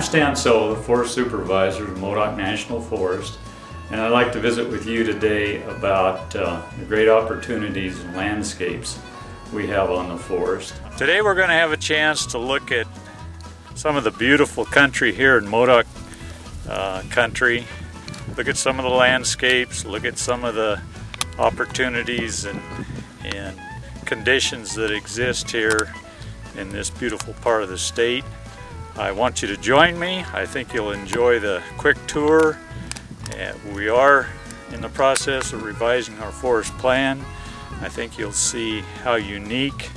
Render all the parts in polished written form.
I'm Stan So, the Forest Supervisor of Modoc National Forest, and I'd like to visit with you today about the great opportunities and landscapes we have on the forest. Today we're going to have a chance to look at some of the beautiful country here in Modoc country, look at some of the landscapes, look at some of the opportunities and conditions that exist here in this beautiful part of the state. I want you to join me. I think you'll enjoy the quick tour. We are in the process of revising our forest plan. I think you'll see how unique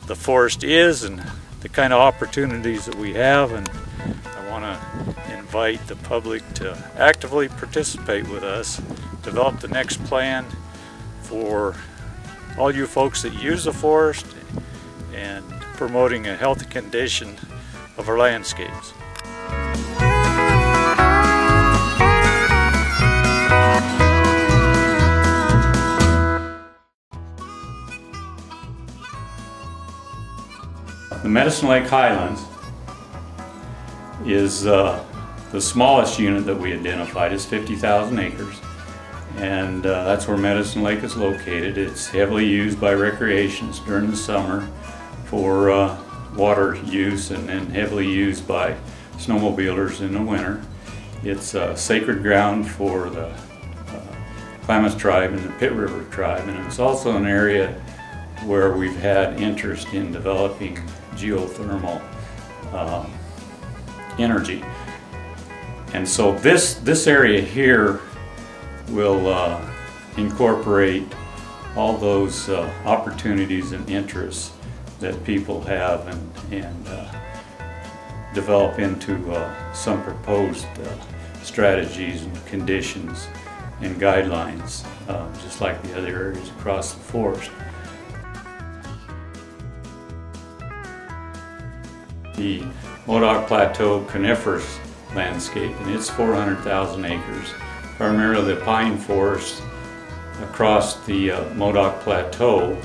the forest is and the kind of opportunities that we have, and I want to invite the public to actively participate with us, develop the next plan for all you folks that use the forest and promoting a healthy condition of our landscapes. The Medicine Lake Highlands is the smallest unit that we identified. It's 50,000 acres, and that's where Medicine Lake is located. It's heavily used by recreationists during the summer for water use, and then heavily used by snowmobilers in the winter. It's sacred ground for the Klamath tribe and the Pit River tribe, and it's also an area where we've had interest in developing geothermal energy. And so this area here will incorporate all those opportunities and interests that people have and develop into some proposed strategies and conditions and guidelines, just like the other areas across the forest. The Modoc Plateau coniferous landscape, and it's 400,000 acres, primarily the pine forest across the Modoc Plateau.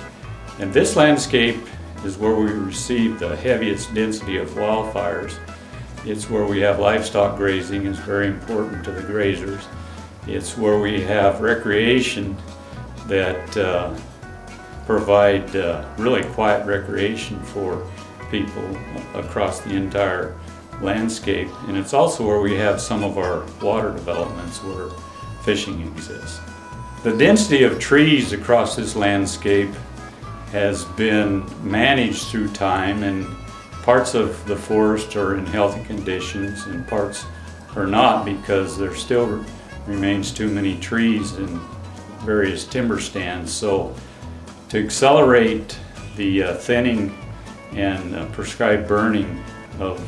And this landscape is where we receive the heaviest density of wildfires. It's where we have livestock grazing. It's very important to the grazers. It's where we have recreation that provide really quiet recreation for people across the entire landscape. And it's also where we have some of our water developments where fishing exists. The density of trees across this landscape has been managed through time, and parts of the forest are in healthy conditions and parts are not, because there still remains too many trees in various timber stands. So to accelerate the thinning and prescribed burning of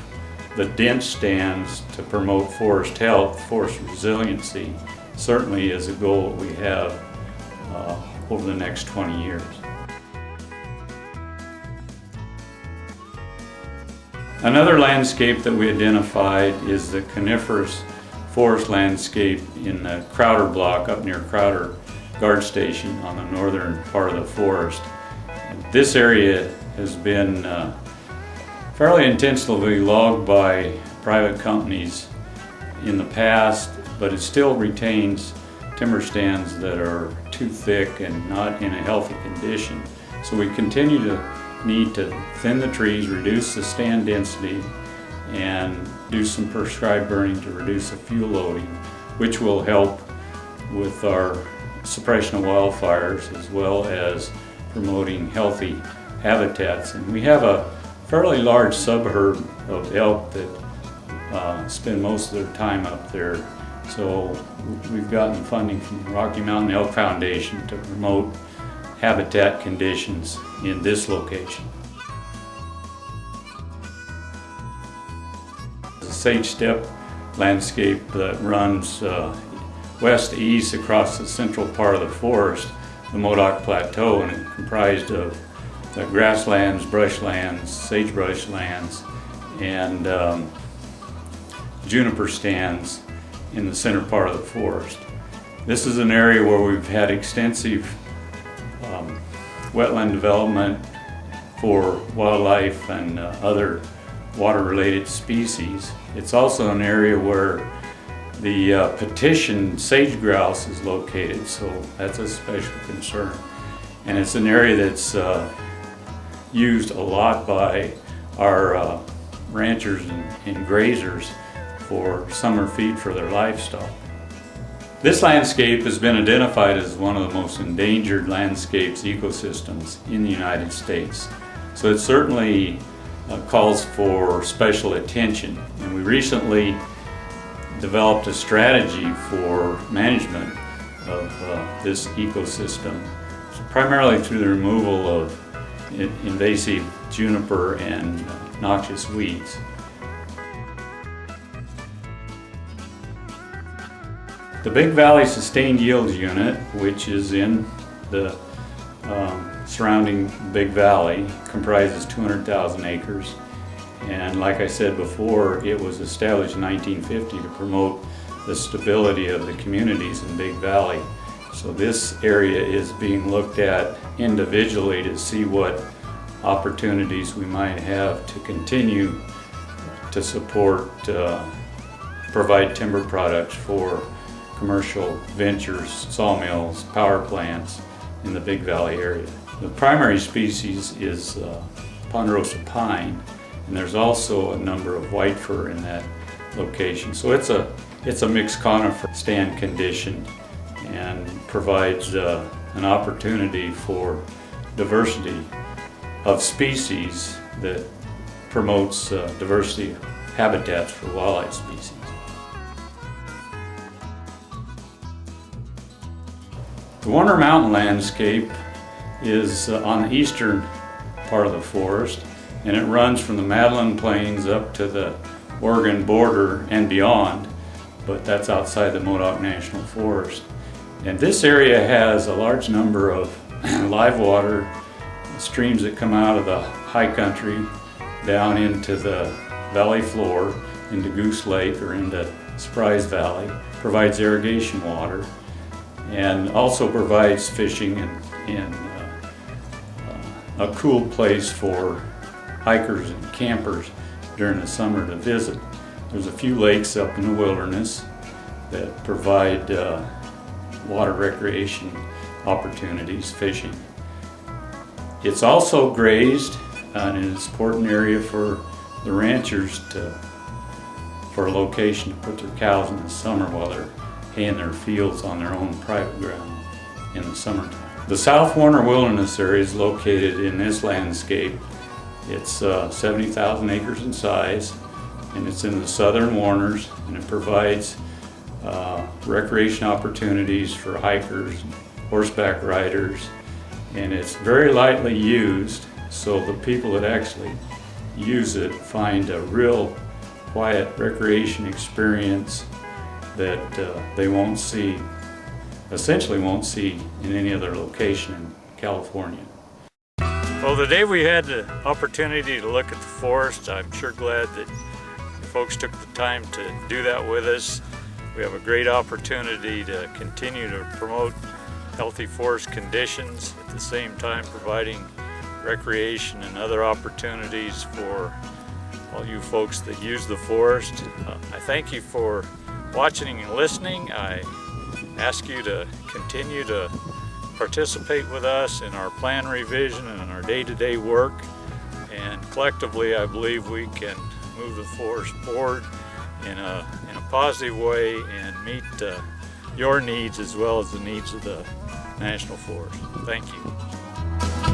the dense stands to promote forest health, forest resiliency, certainly is a goal that we have over the next 20 years. Another landscape that we identified is the coniferous forest landscape in the Crowder block up near Crowder Guard Station on the northern part of the forest. This area has been fairly intensively logged by private companies in the past, but it still retains timber stands that are too thick and not in a healthy condition. So we continue to need to thin the trees, reduce the stand density, and do some prescribed burning to reduce the fuel loading, which will help with our suppression of wildfires as well as promoting healthy habitats. And we have a fairly large suburb of elk that spend most of their time up there. So we've gotten funding from the Rocky Mountain Elk Foundation to promote habitat conditions in this location. The sage steppe landscape that runs west to east across the central part of the forest, the Modoc Plateau, and it's comprised of the grasslands, brushlands, sagebrush lands, and juniper stands in the center part of the forest. This is an area where we've had extensive wetland development for wildlife and other water-related species. It's also an area where the petition sage grouse is located, so that's a special concern. And it's an area that's used a lot by our ranchers and grazers for summer feed for their livestock. This landscape has been identified as one of the most endangered landscapes ecosystems in the United States. So it certainly calls for special attention. And we recently developed a strategy for management of this ecosystem, primarily through the removal of invasive juniper and noxious weeds. The Big Valley Sustained Yields Unit, which is in the surrounding Big Valley, comprises 200,000 acres. And like I said before, it was established in 1950 to promote the stability of the communities in Big Valley. So this area is being looked at individually to see what opportunities we might have to continue to support, provide timber products for commercial ventures, sawmills, power plants in the Big Valley area. The primary species is ponderosa pine, and there's also a number of white fir in that location. So it's a mixed conifer stand condition and provides an opportunity for diversity of species that promotes diversity of habitats for wildlife species. The Warner Mountain landscape is on the eastern part of the forest, and it runs from the Madeline Plains up to the Oregon border and beyond, but that's outside the Modoc National Forest. And this area has a large number of live water streams that come out of the high country down into the valley floor, into Goose Lake or into Surprise Valley, provides irrigation water, and also provides fishing and a cool place for hikers and campers during the summer to visit. There's a few lakes up in the wilderness that provide water recreation opportunities, fishing. It's also grazed and is an important area for the ranchers for a location to put their cows in the summer while they're haying their fields on their own private ground in the summertime. The South Warner Wilderness area is located in this landscape. It's 70,000 acres in size, and it's in the southern Warners, and it provides recreation opportunities for hikers, horseback riders, and it's very lightly used, so the people that actually use it find a real quiet recreation experience that they essentially won't see in any other location in California. Well, the day we had the opportunity to look at the forest, I'm sure glad that folks took the time to do that with us. We have a great opportunity to continue to promote healthy forest conditions, at the same time providing recreation and other opportunities for all you folks that use the forest. I thank you for watching and listening. I ask you to continue to participate with us in our plan revision and in our day-to-day work, and collectively I believe we can move the forest forward in a positive way and meet your needs as well as the needs of the National Forest. Thank you.